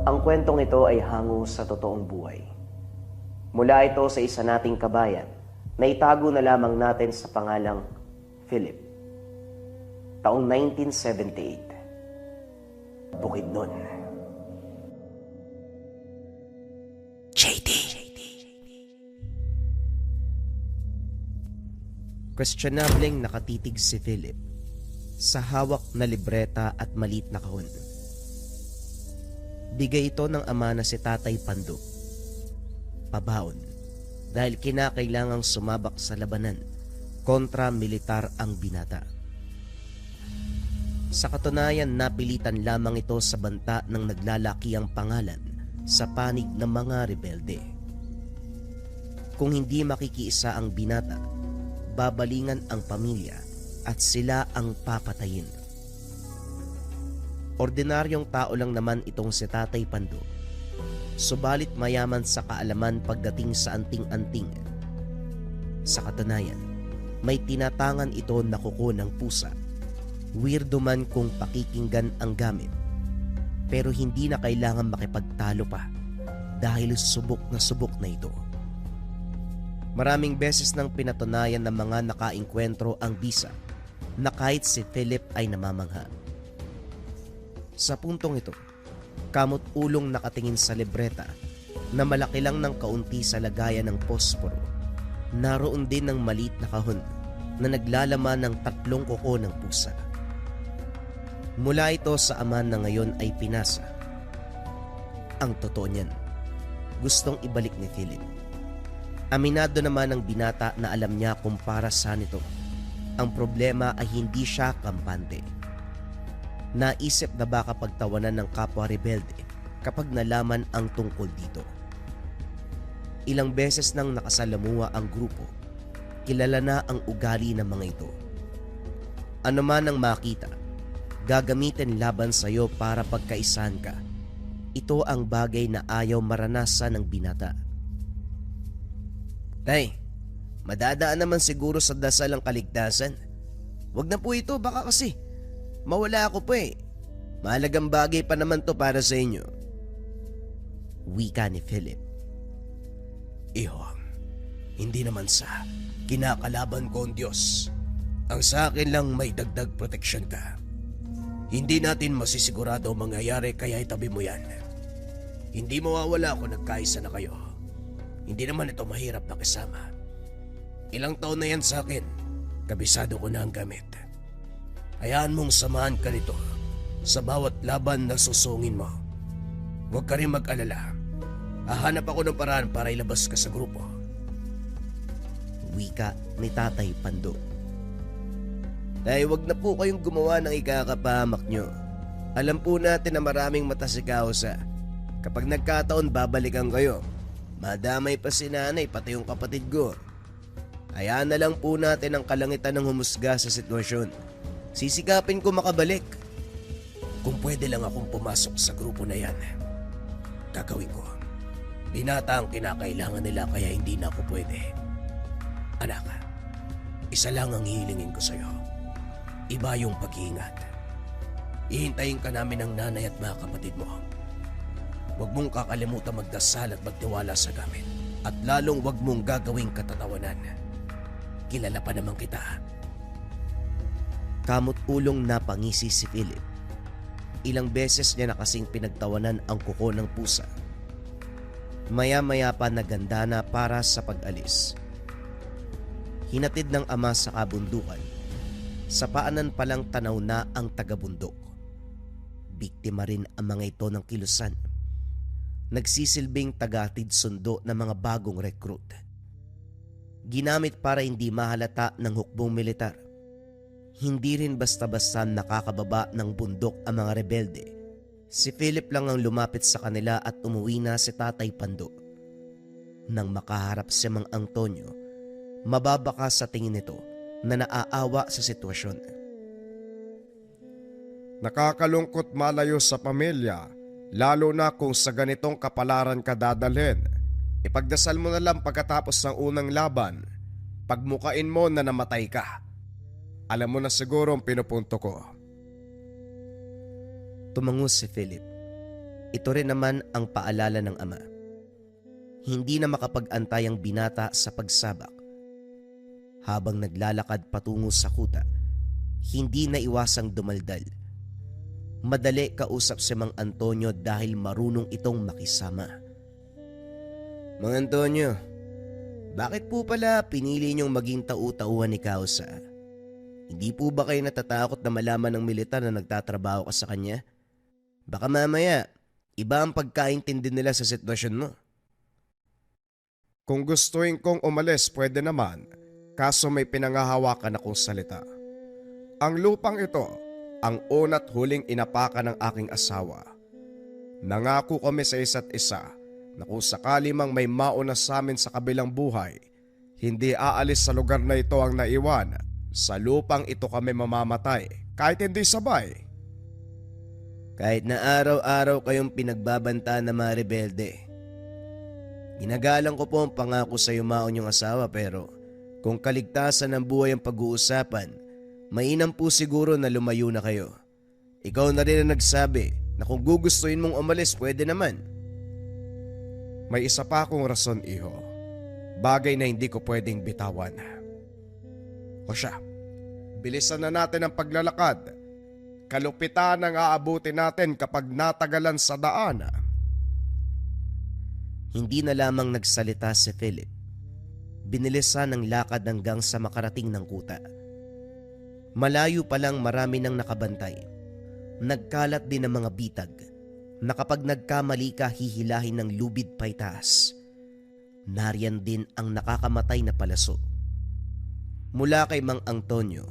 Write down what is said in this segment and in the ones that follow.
Ang kwentong ito ay hango sa totoong buhay. Mula ito sa isa nating kabayan na itago na lamang natin sa pangalang Philip. Taong 1978. Bukidnon. JD. Questionableng nakatitig si Philip sa hawak na libreta at maliit na kahon. Bigay ito ng ama na si Tatay Pando. Pabaon dahil kinakailangang sumabak sa labanan kontra militar ang binata. Sa katunayan, napilitan lamang ito sa banta ng naglalaki ang pangalan sa panig ng mga rebelde. Kung hindi makikiisa ang binata, babalingan ang pamilya at sila ang papatayin. Ordinaryong tao lang naman itong si Tatay Pando, subalit mayaman sa kaalaman pagdating sa anting-anting. Sa katunayan, may tinatangan ito na kuko ng pusa. Weirdo man kung pakikinggan ang gamit, pero hindi na kailangan makipagtalo pa dahil subok na ito. Maraming beses nang pinatunayan ng mga nakainkwentro ang bisa na kahit si Philip ay namamangha. Sa puntong ito, kamot ulong nakatingin sa libreta na malaki lang ng kaunti sa lagayan ng posporo. Naroon din ng maliit na kahon na naglalaman ng 3 kuko ng pusa. Mula ito sa ama na ngayon ay pinasa. Ang totoo niyan, gustong ibalik ni Philip. Aminado naman ang binata na alam niya kung para saan ito. Ang problema ay hindi siya kampante. Naisip na baka pagtawanan ng kapwa rebelde kapag nalaman ang tungkol dito. Ilang beses nang nakasalamuha ang grupo, kilala na ang ugali ng mga ito. Ano man ang makita, gagamitin laban sa iyo para pagkaisahan ka. Ito ang bagay na ayaw maranasan ng binata. Tay, madadaan naman siguro sa dasal ang kaligtasan. Wag na po ito, baka kasi mawala ako po eh. Mahalagang bagay pa naman to para sa inyo. Wika ni Philip. Iho, hindi naman sa kinakalaban ko ang Diyos. Ang sa akin lang may dagdag proteksyon ka. Hindi natin masisigurado ang mangyayari kaya itabi mo yan. Hindi mawawala kung nagkaisa na kayo. Hindi naman ito mahirap na kasama. Ilang taon na yan sa akin, kabisado ko na ang gamit. Hayaan mong samahan ka nito sa bawat laban na susungin mo. Huwag ka rin mag-alala. Hahanap ako ng paraan para ilabas ka sa grupo. Wika ni Tatay Pando. Tay, wag na po kayong gumawa ng ikakapahamak nyo. Alam po natin na maraming matasikaw sa kapag nagkataon babalikan kayo. Madamay pa si nanay pati yung kapatid ko. Hayaan na lang po natin ang kalangitan ng humusga sa sitwasyon. Sisikapin ko makabalik. Kung pwede lang akong pumasok sa grupo na yan, gagawin ko. Binata ang kinakailangan nila kaya hindi na ako pwede. Anak, isa lang ang hihilingin ko sa'yo. Iba yung pag-iingat. Ihintayin ka namin ng nanay at mga kapatid mo. Huwag mong kakalimutan magdasal at magtiwala sa gamit. At lalong huwag mong gagawing katatawanan. Kilala pa naman kita. Kamot ulong napangisi si Philip. Ilang beses niya na kasing pinagtawanan ang kuko ng pusa. Maya-maya pa naganda na para sa pag-alis. Hinatid ng ama sa kabundukan. Sa paanan palang tanaw na ang tagabundok. Biktima rin ang mga ito ng kilusan. Nagsisilbing tagatid sundo ng mga bagong recruit. Ginamit para hindi mahalata ng hukbong militar. Hindi rin basta-basta nakakababa ng bundok ang mga rebelde. Si Philip lang ang lumapit sa kanila at umuwi na si Tatay Pando. Nang makaharap si Mang Antonio, mababaka sa tingin nito na naaawa sa sitwasyon. Nakakalungkot malayo sa pamilya, lalo na kung sa ganitong kapalaran ka dadalhin. Ipagdasal mo na lang pagkatapos ng unang laban, pagmukain mo na namatay ka. Alam mo na siguro ang pinupunto ko. Tumango si Philip. Ito rin naman ang paalala ng ama. Hindi na makapag-antay ang binata sa pagsabak. Habang naglalakad patungo sa kuta, hindi na iwasang dumaldal. Madali kausap si Mang Antonio dahil marunong itong makisama. Mang Antonio, bakit po pala pinili niyong maging tau-tauhan ni Kausa? Hindi po ba kayo natatakot na malaman ng militar na nagtatrabaho ka sa kanya? Baka mamaya, iba ang pagkaintindi nila sa sitwasyon mo. Kung gustuin kong umalis, pwede naman, kaso may pinangahawakan akong salita. Ang lupang ito, ang una't huling inapakan ng aking asawa. Nangako kami sa isa't isa na kung sakali mang may mauna sa amin sa kabilang buhay, hindi aalis sa lugar na ito ang naiwan. Sa lupang ito kami mamamatay, kahit hindi sabay. Kahit na araw-araw kayong pinagbabantaan ng mga rebelde. Ginagalang ko po ang pangako sa yumaon yung asawa, pero kung kaligtasan ng buhay ang pag-uusapan, mainam po siguro na lumayo na kayo. Ikaw na rin ang nagsabi na kung gugustuhin mong umalis, pwede naman. May isa pa akong rason, iho. Bagay na hindi ko pwedeng bitawan. O siya, bilisan na natin ang paglalakad. Kalupitan ang aabutin natin kapag natagalan sa daan. Hindi na lamang nagsalita si Philip. Binilisan ang lakad hanggang sa makarating ng kuta. Malayo pa lang marami nang nakabantay. Nagkalat din ang mga bitag na kapag nagkamali ka hihilahin ng lubid paitaas. Nariyan din ang nakakamatay na palaso. Mula kay Mang Antonio,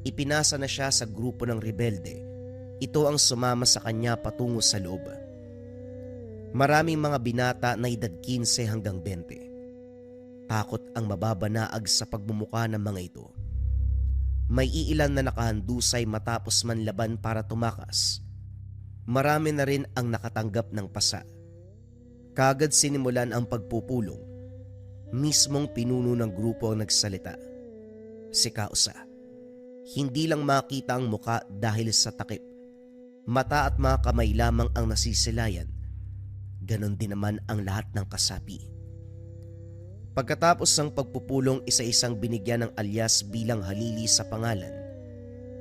ipinasa na siya sa grupo ng rebelde. Ito ang sumama sa kanya patungo sa loob. Maraming mga binata na edad 15 hanggang 20. Takot ang mababanaag sa pagmumuka ng mga ito. May iilan na nakahandusay matapos manlaban para tumakas. Marami na rin ang nakatanggap ng pasa. Kagad sinimulan ang pagpupulong. Mismong pinuno ng grupo ang nagsalita. Si Kausa. Hindi lang makita ang muka dahil sa takip. Mata at mga kamay lamang ang nasisilayan. Ganon din naman ang lahat ng kasapi. Pagkatapos ng pagpupulong, isa-isang binigyan ng alyas bilang halili sa pangalan.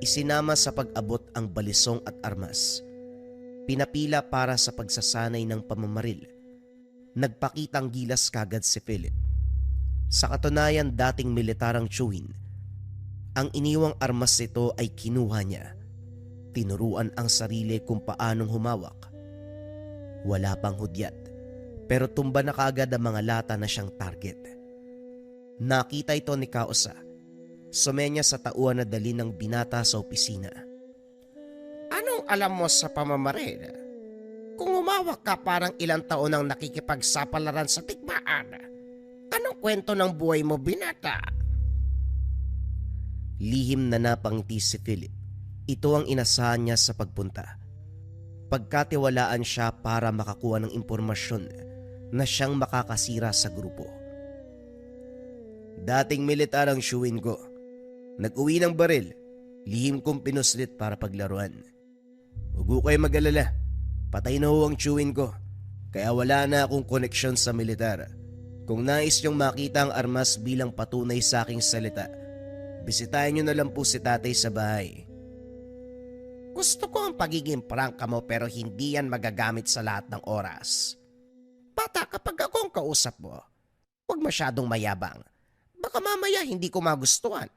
Isinama sa pag-abot ang balisong at armas. Pinapila para sa pagsasanay ng pamamaril. Nagpakitang gilas kagad si Philip. Sa katunayan, dating militarang tiyuhin. Ang iniwang armas nito ay kinuha niya. Tinuruan ang sarili kung paanong humawak. Wala pang hudyat, pero tumba na kaagad ang mga lata na siyang target. Nakita ito ni Kausa. Sumenya sa tauhan na dali ng binata sa opisina. Anong alam mo sa pamamaril? Kung umawak ka parang ilang taon ang nakikipagsapalaran sa tigmaan. Anong kwento ng buhay mo, binata? Lihim na napangiti si Philip. Ito ang inasahan niya sa pagpunta. Pagkatiwalaan siya para makakuha ng impormasyon na siyang makakasira sa grupo. Dating militar ang siyuin ko. Nag-uwi ng baril. Lihim kong pinuslit para paglaruan. Huwag kayo mag-alala. Patay na ho ang siyuin ko. Kaya wala na akong koneksyon sa militar. Kung nais niyong makita ang armas bilang patunay sa aking salita, bisitahin niyo na lang po si tatay sa bahay. Gusto ko ang pagiging prangka mo pero hindi yan magagamit sa lahat ng oras. Bata, kapag ako ang kausap mo, huwag masyadong mayabang. Baka mamaya hindi ko magustuhan.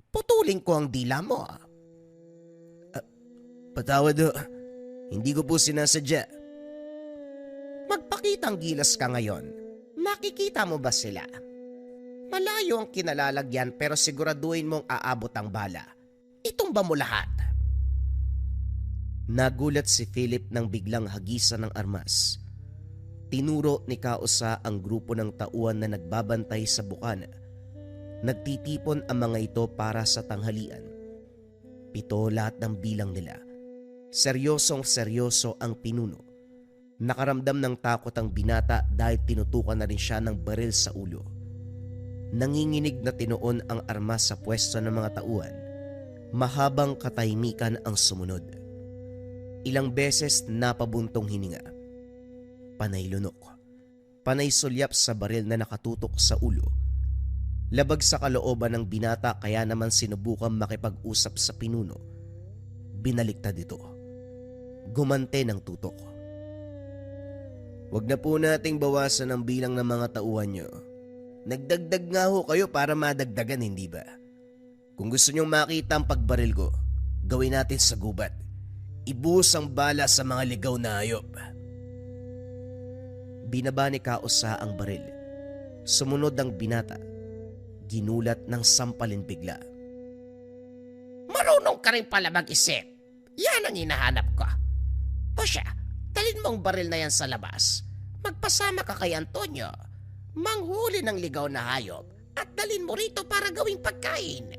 Putulin ko ang dila mo. Patawad ho. Hindi ko po sinasadya. Magpakitang gilas ka ngayon. Makikita mo ba sila? Malayo ang kinalalagyan pero siguraduhin mong aabot ang bala. Itumba mo lahat. Nagulat si Philip nang biglang hagisan ng armas. Tinuro ni Kausa ang grupo ng tauhan na nagbabantay sa bukana. Nagtitipon ang mga ito para sa tanghalian. 7 lahat ng bilang nila. Seryosong seryoso ang pinuno. Nakaramdam ng takot ang binata dahil tinutukan na rin siya ng baril sa ulo. Nanginginig na tinuon ang armas sa pwesto ng mga tauhan. Mahabang katahimikan ang sumunod. Ilang beses napabuntong hininga. panay lunok, panay sulyap sa baril na nakatutok sa ulo. Labag sa kalooban ng binata kaya naman sinubukan makipag-usap sa pinuno. Binaliktad ito. Gumante ng tutok. Huwag na po nating bawasan ang bilang ng mga tauhan nyo. Nagdagdag nga ho kayo para madagdagan, hindi ba? Kung gusto nyong makita ang pagbaril ko, gawin natin sa gubat. Ibuhos ang bala sa mga ligaw na hayop. Binaba ni Kausa ang baril. Sumunod ang binata. Ginulat ng sampalin bigla. Marunong ka rin pala mag-isip. Yan ang hinahanap ko. O siya, dalhin mong baril na yan sa labas. Magpasama ka kay Antonio. Manghuli ng ligaw na hayop at dalhin mo rito para gawing pagkain.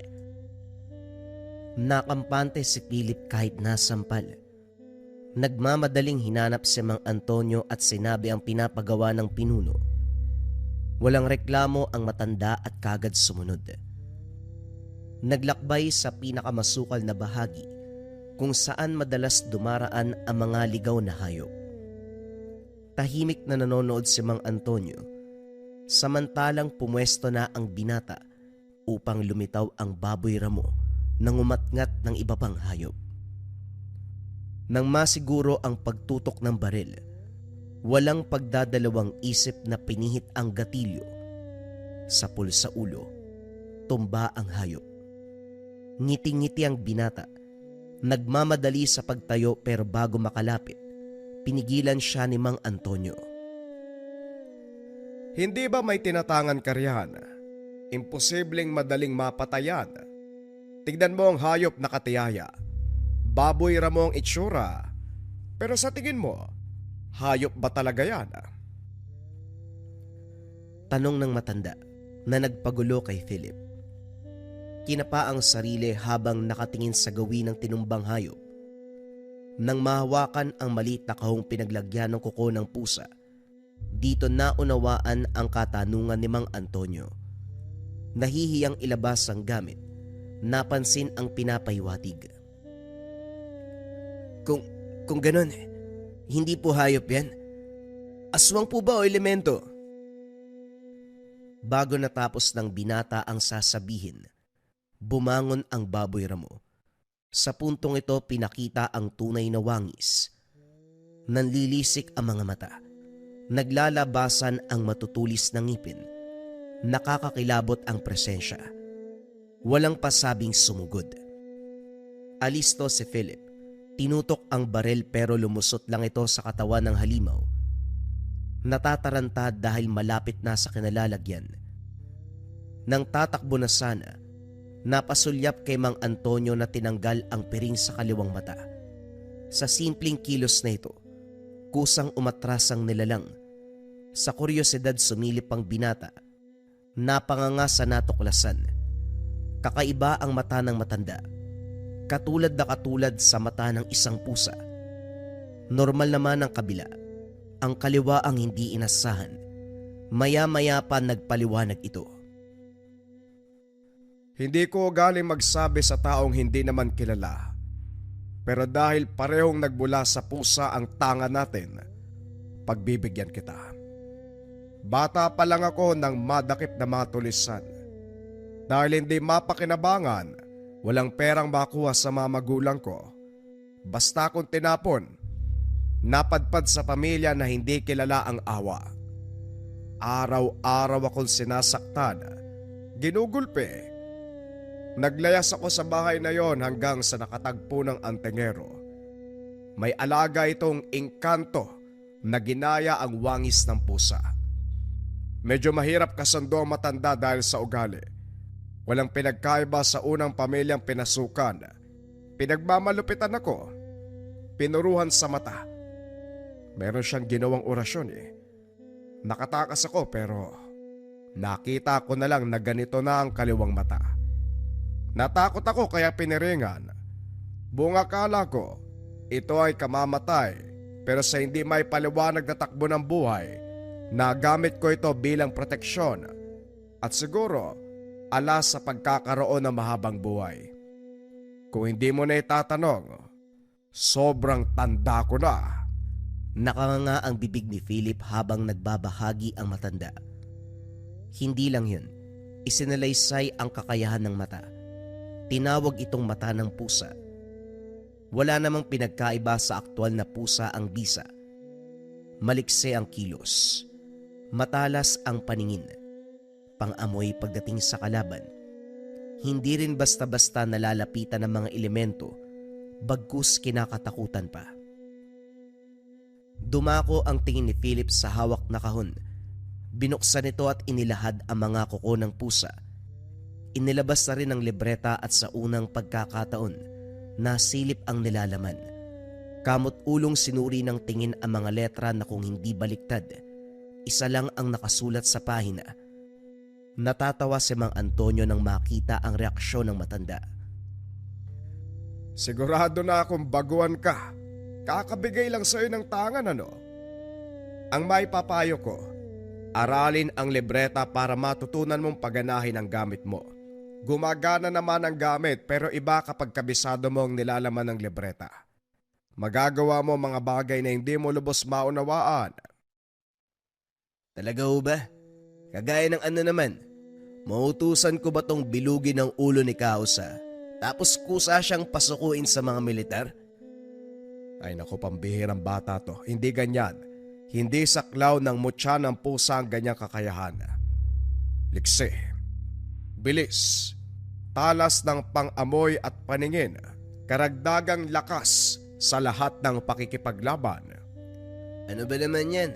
Nakampante si Philip kahit nasampal. Nagmamadaling hinanap si Mang Antonio at sinabi ang pinapagawa ng pinuno. Walang reklamo ang matanda at kagad sumunod. Naglakbay sa pinakamasukal na bahagi kung saan madalas dumaraan ang mga ligaw na hayop. Tahimik na nanonood si Mang Antonio, samantalang pumwesto na ang binata upang lumitaw ang baboy ramo nang umatngat ng iba pang hayop. Nang masiguro ang pagtutok ng baril, walang pagdadalawang isip na pinihit ang gatilyo. Sapul sa ulo, tumba ang hayop. Ngiti-ngiti ang binata. Nagmamadali sa pagtayo pero bago makalapit, pinigilan siya ni Mang Antonio. Hindi ba may tinatangan ka riyan? Imposibleng madaling mapatayan. Tignan mo ang hayop na katiyaya. Baboy ramo ang itsura. Pero sa tingin mo, hayop ba talaga yan? Tanong ng matanda na nagpagulo kay Philip. Kinapa ang sarili habang nakatingin sa gawin ng tinumbang hayop. Nang mahawakan ang maliit na kahong pinaglagyan ng kuko ng pusa, dito naunawaan ang katanungan ni Mang Antonio. Nahihiyang ilabas ang gamit, napansin ang pinapahiwatig. Kung ganun, hindi po hayop yan. Aswang po ba o elemento? Bago natapos ng binata ang sasabihin, bumangon ang baboy ramo. Sa puntong ito pinakita ang tunay na wangis. Nanlilisik ang mga mata. Naglalabasan ang matutulis na ngipin. Nakakakilabot ang presensya. Walang pasabing sumugod. Alisto si Philip. Tinutok ang baril pero lumusot lang ito sa katawan ng halimaw. Natataranta dahil malapit na sa kinalalagyan. Nang tatakbo na sana, napasulyap kay Mang Antonio na tinanggal ang piring sa kaliwang mata. Sa simpleng kilos na ito, kusang umatras ang nilalang. Sa kuryosidad sumilip ang binata. Napanganga sa natuklasan. Kakaiba ang mata ng matanda. Katulad na katulad sa mata ng isang pusa. Normal naman ang kabila. Ang kaliwa ang hindi inasahan. Maya-maya pa nagpaliwanag ito. Hindi ko galing magsabi sa taong hindi naman kilala. Pero dahil parehong nagbula sa pusa ang tanga natin, pagbibigyan kita. Bata pa lang ako nang madakip na mga tulisan. Dahil hindi mapakinabangan, walang perang makuha sa mga magulang ko. Basta akong tinapon, napadpad sa pamilya na hindi kilala ang awa. Araw-araw akong sinasaktan, ginugulpe. Naglayas ako sa bahay na yon hanggang sa nakatagpo ng antingero. May alaga itong engkanto na ginaya ang wangis ng pusa. Medyo mahirap kasundo ang matanda dahil sa ugali. Walang pinagkaiba sa unang pamilyang pinasukan. Pinagmamalupitan ako. Pinuruhan sa mata. Meron siyang ginawang orasyon Nakatakas ako pero nakita ko na lang na ganito na ang kaliwang mata. Natakot ako kaya piniringan. Buong akala ko, ito ay kamamatay pero sa hindi may paliwanag na takbo ng buhay, nagamit ko ito bilang proteksyon at siguro alas sa pagkakaroon ng mahabang buhay. Kung hindi mo na itatanong, sobrang tanda ko na. Nakanganga ang bibig ni Philip habang nagbabahagi ang matanda. Hindi lang yun, isinalaysay ang kakayahan ng mata. Tinawag itong mata ng pusa. Wala namang pinagkaiba sa aktwal na pusa ang bisa. Malikse ang kilos. Matalas ang paningin. Pang-amoy pagdating sa kalaban. Hindi rin basta-basta nalalapitan ng mga elemento, bagkus kinakatakutan pa. Dumako ang tingin ni Philip sa hawak na kahon. Binuksan ito at inilahad ang mga kuko ng pusa. Inilabas na rin ang libreta at sa unang pagkakataon, nasilip ang nilalaman. Kamot ulong sinuri ng tingin ang mga letra na kung hindi baliktad, isa lang ang nakasulat sa pahina. Natatawa si Mang Antonio nang makita ang reaksyon ng matanda. Sigurado na akong baguhan ka. Kakabigay lang sa'yo ng tangan, ano? Ang may papayo ko, aralin ang libreta para matutunan mong paganahin ang gamit mo. Gumagana naman ang gamit pero iba kapag kabisado mo ang nilalaman ng libreta. Magagawa mo mga bagay na hindi mo lubos maunawaan. Talaga ho ba? Kagaya ng ano naman, mautusan ko ba tong bilugin ng ulo ni Kausa tapos kusa siyang pasukuin sa mga militar? Ay naku, pambihirang bata to. Hindi ganyan. Hindi saklaw ng mutya ng pusa ang ganyang kakayahan. Liksi, bilis, talas ng pang-amoy at paningin, karagdagang lakas sa lahat ng pakikipaglaban. Ano ba naman yan?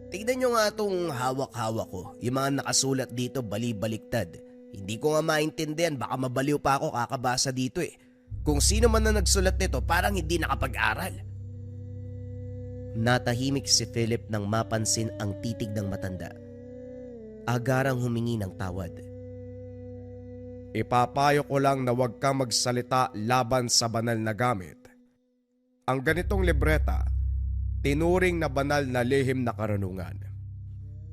Tignan nyo nga itong hawak-hawak ko. Yung mga nakasulat dito bali-baliktad. Hindi ko nga maintindihan, baka mabaliw pa ako kakabasa dito eh. Kung sino man na nagsulat nito parang hindi nakapag-aral. Natahimik si Philip nang mapansin ang titig ng matanda. Agarang humingi ng tawad. Ipapayo ko lang na huwag kang magsalita laban sa banal na gamit. Ang ganitong libreta, tinuring na banal na lihim na karunungan.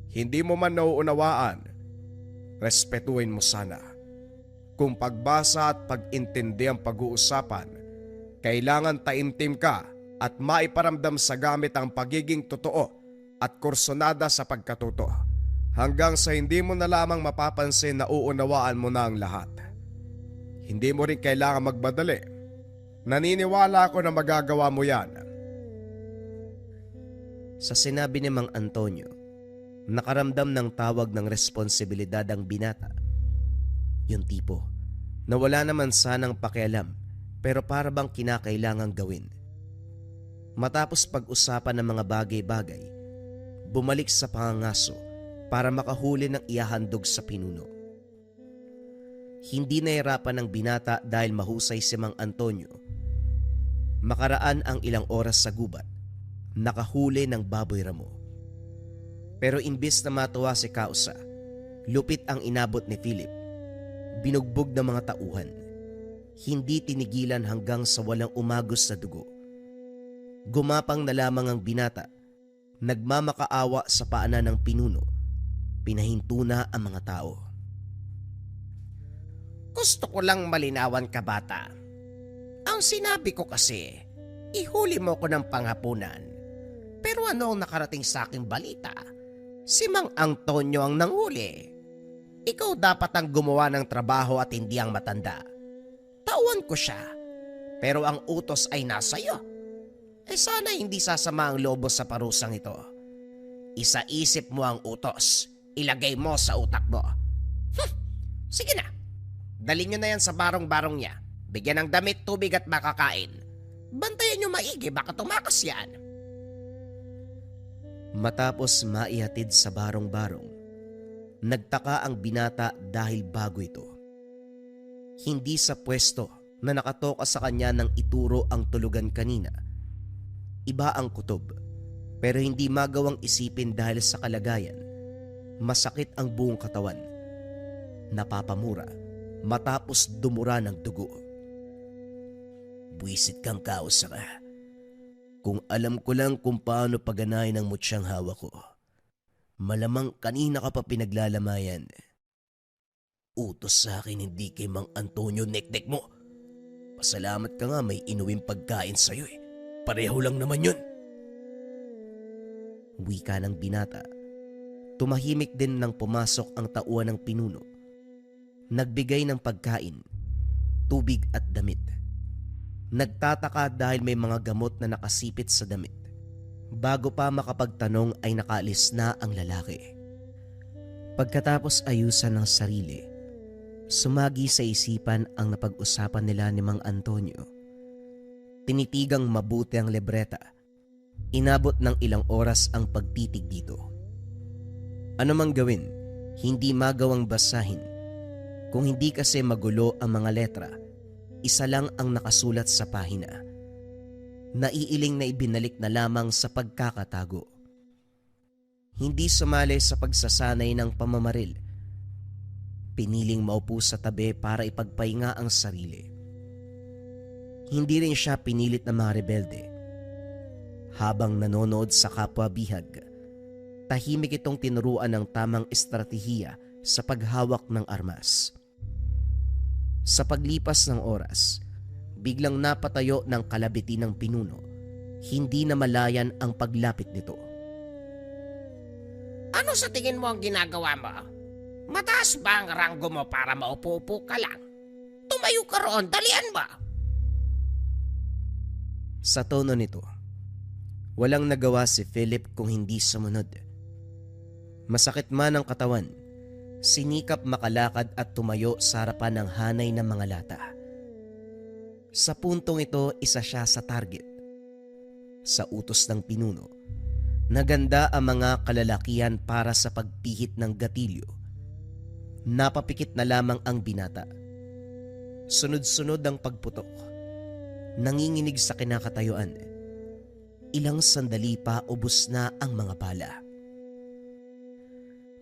Hindi mo man nauunawaan, respetuhin mo sana. Kung pagbasa at pag-intindi ang pag-uusapan, kailangan taimtim ka at maiparamdam sa gamit ang pagiging totoo at kursunada sa pagkatuto. Hanggang sa hindi mo na lamang mapapansin na uunawaan mo na ang lahat. Hindi mo rin kailangan magmadali. Naniniwala ako na magagawa mo yan. Sa sinabi ni Mang Antonio, nakaramdam ng tawag ng responsibilidad ang binata. Yung tipo na wala naman sanang pakialam pero para bang kinakailangang gawin. Matapos pag-usapan ng mga bagay-bagay, bumalik sa pangangaso para makahuli ng ihahandog sa pinuno. Hindi nahirapan ng binata dahil mahusay si Mang Antonio. Makaraan ang ilang oras sa gubat, nakahuli ng baboy ramo. Pero imbis na matuwa si Kausa, lupit ang inabot ni Philip. Binugbog ng mga tauhan. Hindi tinigilan hanggang sa walang umagos na dugo. Gumapang na lamang ang binata. Nagmamakaawa sa paanan ng pinuno. Pinahinto na ang mga tao. Gusto ko lang malinawan ka, bata. Ang sinabi ko kasi, ihuli mo ko ng panghapunan. Pero ano ang nakarating sa aking balita? Si Mang Antonio ang nanghuli. Ikaw dapat ang gumawa ng trabaho at hindi ang matanda. Tauhan ko siya, pero ang utos ay nasa iyo. Sana hindi sasama ang lobo sa parusang ito. Isa-isip mo ang utos, ilagay mo sa utak mo. Sige na, dalhin nyo na yan sa barong-barong niya. Bigyan ng damit, tubig at makakain. Bantayan nyo maigi, baka tumakas yan. Matapos maihatid sa barong-barong, nagtaka ang binata dahil bago ito. Hindi sa pwesto na nakatoka sa kanya nang ituro ang tulugan kanina. Iba ang kutob, pero hindi magawang isipin dahil sa kalagayan. Masakit ang buong katawan. Napapamura matapos dumura ng dugo. Buwisit kang Kausa ka. Kung alam ko lang kung paano paganahin ang mutsyang hawak ko, malamang kanina ka pa pinaglalamayan. Utos sa akin hindi kay Mang Antonio nek-nek mo. Pasalamat ka nga may inuwing pagkain sa'yo eh. Pareho lang naman yun. Wika ng binata. Tumahimik din nang pumasok ang tauhan ng pinuno. Nagbigay ng pagkain, tubig at damit. Nagtataka dahil may mga gamot na nakasipit sa damit. Bago pa makapagtanong ay nakaalis na ang lalaki. Pagkatapos ayusan ng sarili, sumagi sa isipan ang napag-usapan nila ni Mang Antonio. Tinitigang mabuti ang libreta. Inabot ng ilang oras ang pagtitig dito. Ano mang gawin, hindi magawang basahin. Kung hindi kasi magulo ang mga letra, isa lang ang nakasulat sa pahina. Naiiling na ibinalik na lamang sa pagkakatago. Hindi sumali sa pagsasanay ng pamamaril. Piniling maupo sa tabi para ipagpahinga ang sarili. Hindi rin siya pinilit na mga rebelde. Habang nanonood sa kapwa bihag, tahimik itong tinuruan ng tamang estratehiya sa paghawak ng armas. Sa paglipas ng oras, biglang napatayo ng kalabiti ng pinuno. Hindi na malayan ang paglapit nito. Ano sa tingin mo ang ginagawa mo? Mataas ba ang ranggo mo para maupo-upo ka lang? Tumayo ka roon, dalian mo! Sa tono nito, walang nagawa si Philip kung hindi sumunod. Masakit man ang katawan, sinikap makalakad at tumayo sa harapan ng hanay ng mga lata. Sa puntong ito, isa siya sa target. Sa utos ng pinuno, naganda ang mga kalalakihan para sa pagpihit ng gatilyo. Napapikit na lamang ang binata. Sunod-sunod ang pagputok. Nanginginig sa kinakatayuan. Ilang sandali pa ubos na ang mga bala.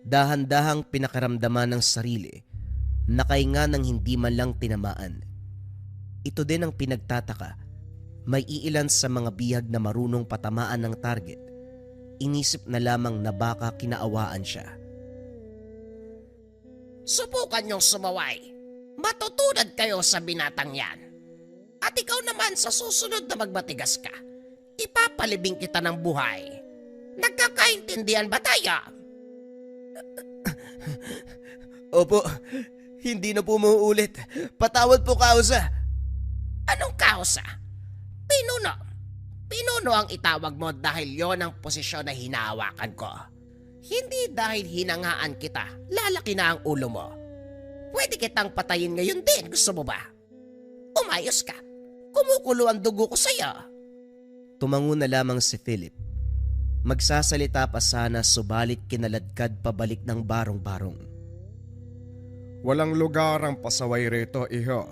Dahan-dahang pinakaramdaman ng sarili, nakahinga ng hindi man lang tinamaan. Ito din ang pinagtataka. May iilan sa mga bihag na marunong patamaan ng target. Inisip na lamang na baka kinaawaan siya. Subukan niyong sumaway. Matutunad kayo sa binatang yan. At ikaw naman sa susunod na magmatigas ka, ipapalibing kita ng buhay. Nagkakaintindihan ba tayo? Opo, hindi na po mauulit. Patawad po, kausa. Anong kausa? Pinuno. Pinuno ang itawag mo dahil yon ang posisyon na hinahawakan ko. Hindi dahil hinangaan kita, lalaki na ang ulo mo. Pwede kitang patayin ngayon din, gusto mo ba? Umayos ka. Kumukulo ang dugo ko sa'yo. Tumango na lamang si Philip. Magsasalita pa sana subalit kinaladkad pabalik ng barong-barong. Walang lugar ang pasaway rito, iho.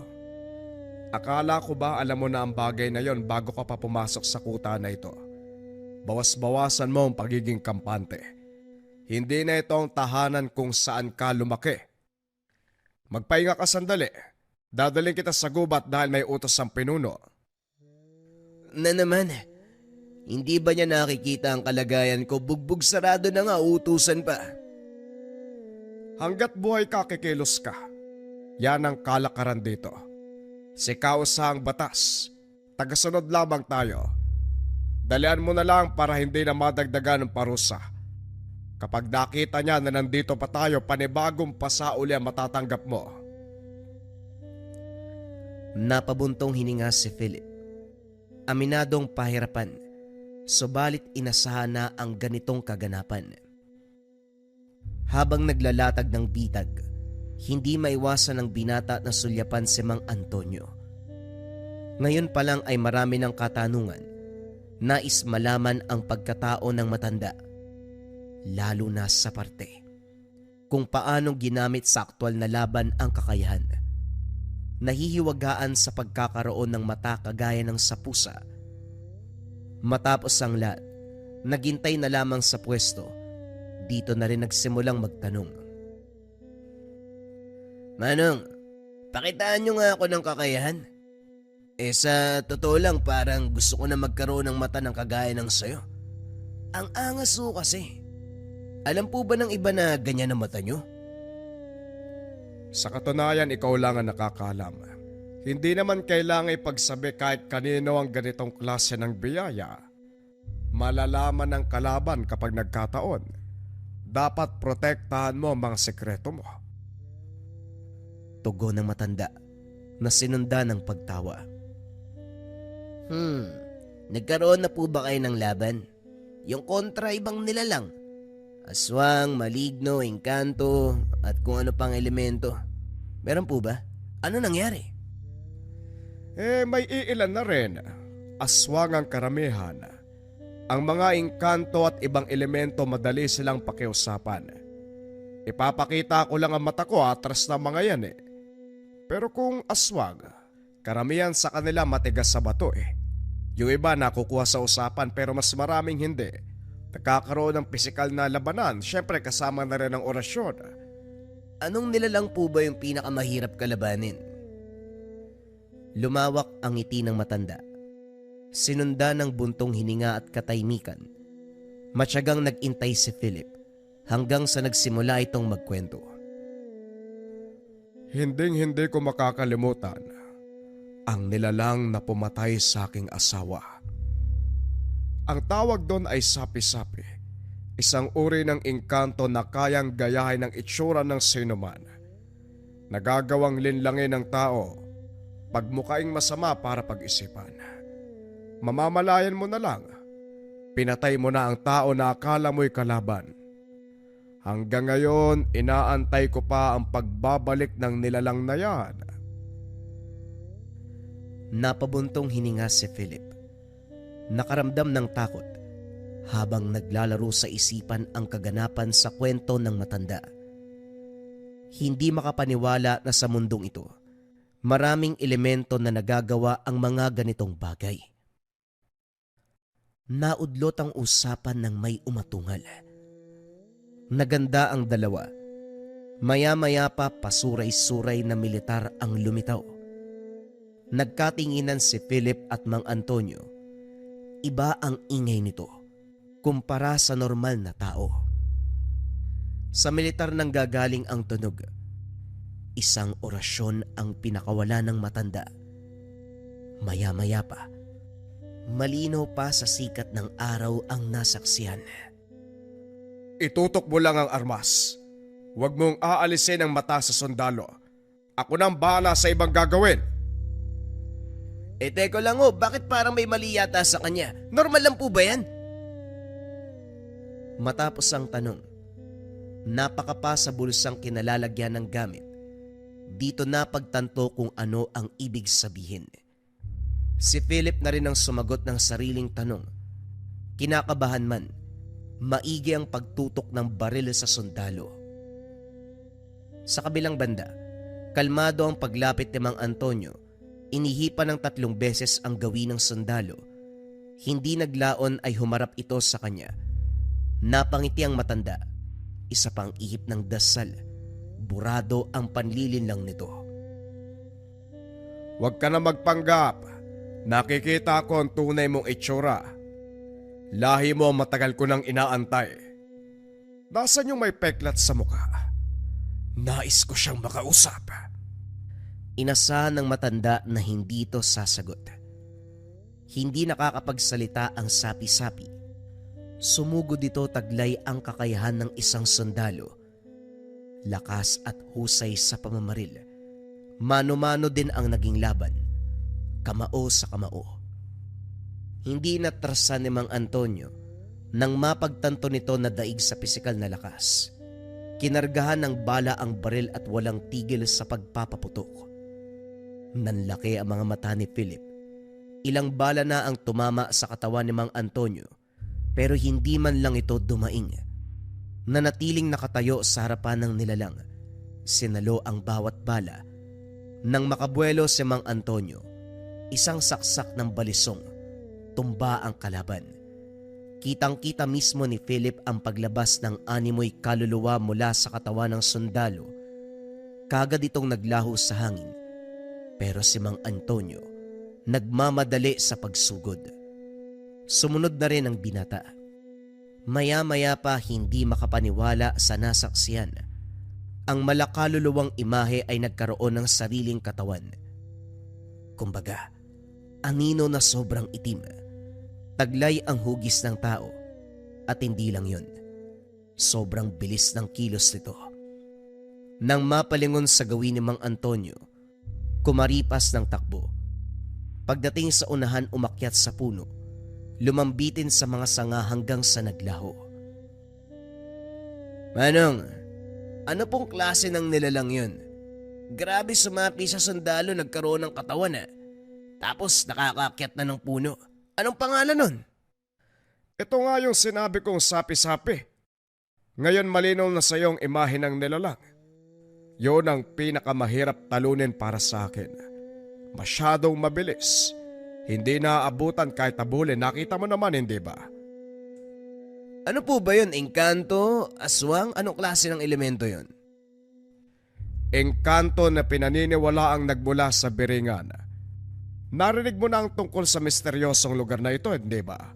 Akala ko ba alam mo na ang bagay na yon bago ka pa pumasok sa kuta na ito? Bawas-bawasan mo ang pagiging kampante. Hindi na ito ang tahanan kung saan ka lumaki. Magpahinga ka sandali. Dadaling kita sa gubat dahil may utos ang pinuno. Na naman, hindi ba niya nakikita ang kalagayan ko? Bugbog sarado na nga, utusan pa. Hanggat buhay ka, kikilos ka. Yan ang kalakaran dito. Sikaw sa ang batas. Tagasunod lamang tayo. Dalian mo na lang para hindi na madagdagan ng parusa. Kapag nakita niya na nandito pa tayo, panibagong pasauli ang matatanggap mo. Napabuntong hininga si Philip. Aminadong pahirapan, subalit inasahan na ang ganitong kaganapan. Habang naglalatag ng bitag, hindi maiwasan ng binata na sulyapan si Mang Antonio. Ngayon pa lang ay marami ng katanungan. Nais malaman ang pagkatao ng matanda, lalo na sa parte kung paanong ginamit sa aktwal na laban ang kakayahan. Nahihiwagaan sa pagkakaroon ng mata kagaya ng sa pusa. Matapos ang lahat, naghintay na lamang sa pwesto. Dito na rin nagsimulang magtanong. Manong, pakitaan niyo nga ako ng kakayahan. Sa totoo lang parang gusto ko na magkaroon ng mata ng kagaya ng sayo. Ang angas mo kasi. Alam po ba ng iba na ganyan ang mata niyo? Sa katunayan, ikaw lang ang nakakaalam. Hindi naman kailangan ipagsabi kahit kanino ang ganitong klase ng biyaya. malalaman ng kalaban kapag nagkataon. Dapat protektahan mo ang mga sekreto mo. Tugon ng matanda na sinunda ng pagtawa. Nagkaroon na po ba kayo ng laban? Yung kontra ibang nilalang? Aswang, maligno, engkanto, at kung ano pang elemento. Meron po ba? Ano nangyari? May iilan na rin. Aswang ang karamihan. Ang mga engkanto at ibang elemento madali silang pakiusapan. Ipapakita ko lang ang mata ko atras ng mga yan Pero kung aswang, karamihan sa kanila matigas sa bato Yung iba nakukuha sa usapan pero mas maraming hindi. Nagkakaroon ng pisikal na labanan, syempre kasama na rin ang orasyon. Anong nilalang po ba yung pinakamahirap kalabanin? Lumawak ang ngiti ng matanda. Sinunda ng buntong hininga at katahimikan. Matyagang nag-intay si Philip hanggang sa nagsimula itong magkwento. Hinding-hindi ko makakalimutan ang nilalang na pumatay sa aking asawa. Ang tawag doon ay sapi-sapi, isang uri ng engkanto na kayang gayahin ng itsura ng sinuman. Nagagawang linlangin ng tao, pagmukaing masama para pag-isipan. Mamamalayan mo na lang, pinatay mo na ang tao na akala mo'y kalaban. Hanggang ngayon, inaantay ko pa ang pagbabalik ng nilalang na yan. Napabuntong hininga si Philip. Nakaramdam ng takot habang naglalaro sa isipan ang kaganapan sa kwento ng matanda. Hindi makapaniwala na sa mundong ito, maraming elemento na nagagawa ang mga ganitong bagay. Naudlot ang usapan ng may umatungal. Naganda ang dalawa. Maya-maya pa pasuray-suray na militar ang lumitaw. Nagkatinginan si Philip at Mang Antonio. Iba ang ingay nito kumpara sa normal na tao. Sa militar nang gagaling ang tunog. Isang orasyon ang pinakawala ng matanda. Maya-maya pa, malinaw pa sa sikat ng araw ang nasaksihan. Itutok mo lang ang armas. Huwag mong aalisin ang mata sa sundalo. Ako nang bahala sa ibang gagawin. Teko lang bakit parang may mali yata sa kanya? Normal lang po ba yan? Matapos ang tanong, napakapa sa bulsang kinalalagyan ng gamit. Dito napagtanto kung ano ang ibig sabihin. Si Philip na rin ang sumagot ng sariling tanong. Kinakabahan man, maigi ang pagtutok ng baril sa sundalo. Sa kabilang banda, kalmado ang paglapit ni Mang Antonio. Inihipan ng 3 beses ang gawin ng sundalo. Hindi naglaon ay humarap ito sa kanya. Napangiti ang matanda. Isa pang ihip ng dasal. Burado ang panlilinlang nito. Huwag ka na magpanggap. Nakikita ko ang tunay mong itsura. Lahi mo matagal ko nang inaantay. Nasaan yung may peklat sa mukha? Nais ko siyang makausap. Inasahan ng matanda na hindi ito sasagot. Hindi nakakapagsalita ang sapi-sapi. Sumugod dito taglay ang kakayahan ng isang sundalo. Lakas at husay sa pamamaril. Mano-mano din ang naging laban. Kamao sa kamao. Hindi natrasan ni Mang Antonio nang mapagtanto nito na daig sa pisikal na lakas. Kinargahan ng bala ang baril at walang tigil sa pagpapaputok. Nanlaki ang mga mata ni Philip. Ilang bala na ang tumama sa katawan ni Mang Antonio pero hindi man lang ito dumaing. Nanatiling nakatayo sa harapan ng nilalang. Sinalo ang bawat bala. Nang makabuelo si Mang Antonio, isang saksak ng balisong, tumba ang kalaban. Kitang-kita mismo ni Philip ang paglabas ng animoy kaluluwa mula sa katawan ng sundalo. Kagad itong naglaho sa hangin. Pero si Mang Antonio, nagmamadali sa pagsugod. Sumunod na rin ang binata. Maya-maya pa hindi makapaniwala sa nasaksiyan. Ang malakaluluwang imahe ay nagkaroon ng sariling katawan. Kumbaga, anino na sobrang itim. Taglay ang hugis ng tao at hindi lang yun. Sobrang bilis ng kilos nito. Nang mapalingon sa gawin ni Mang Antonio, kumaripas ng takbo. Pagdating sa unahan umakyat sa puno, lumambitin sa mga sanga hanggang sa naglaho. Manong, ano pong klase ng nilalang yun? Grabe sumapi sa sundalo nagkaroon ng katawan Tapos nakakaakyat na ng puno. Anong pangalan nun? Ito nga yung sinabi kong sapi-sapi. Ngayon malinaw na sa iyong imahe ng nilalang. Yun ang pinakamahirap talunin para sa akin. Masyadong mabilis. Hindi naaabutan kahit tabulin. Nakita mo naman, hindi ba? Ano po ba yun? Engkanto? Aswang? Anong klase ng elemento yun? Engkanto na pinaniniwala ang nagmula sa Biringan. Narinig mo na ang tungkol sa misteryosong lugar na ito, hindi ba?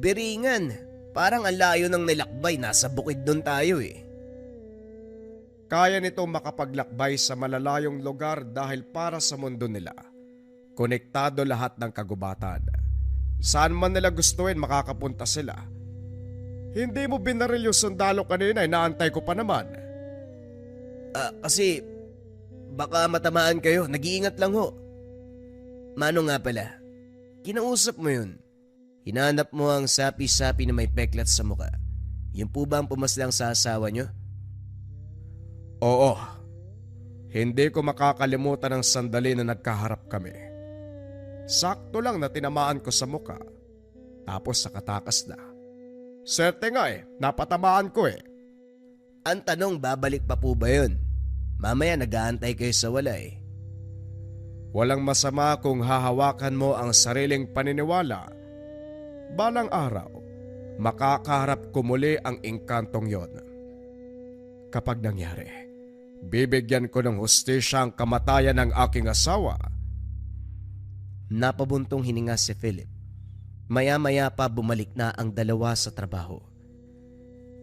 Biringan? Parang ang layo ng nilakbay. Nasa bukid doon tayo Kaya nitong makapaglakbay sa malalayong lugar dahil para sa mundo nila. Konektado lahat ng kagubatan. Saan man nila gustuin makakapunta sila. Hindi mo binaril yung sundalo kanina, inaantay ko pa naman. Kasi baka matamaan kayo. Nag-iingat lang ho. Mano nga pala, kinausap mo yun. Hinanap mo ang sapi-sapi na may peklat sa muka. Yun po ba ang pumaslang sa asawa nyo? Oo. Hindi ko makakalimutan ang sandali na nagkaharap kami. Sakto lang na tinamaan ko sa muka. Tapos nakatakas na. Swerte nga napatamaan ko Ang tanong, babalik pa po ba yun? Mamaya nag-aantay kayo sa wala Walang masama kung hahawakan mo ang sariling paniniwala. Balang araw, makakaharap ko muli ang engkantong yon. Kapag nangyari, bibigyan ko ng hustisya ang kamatayan ng aking asawa. Napabuntong hininga si Philip. Maya-maya pa bumalik na ang dalawa sa trabaho.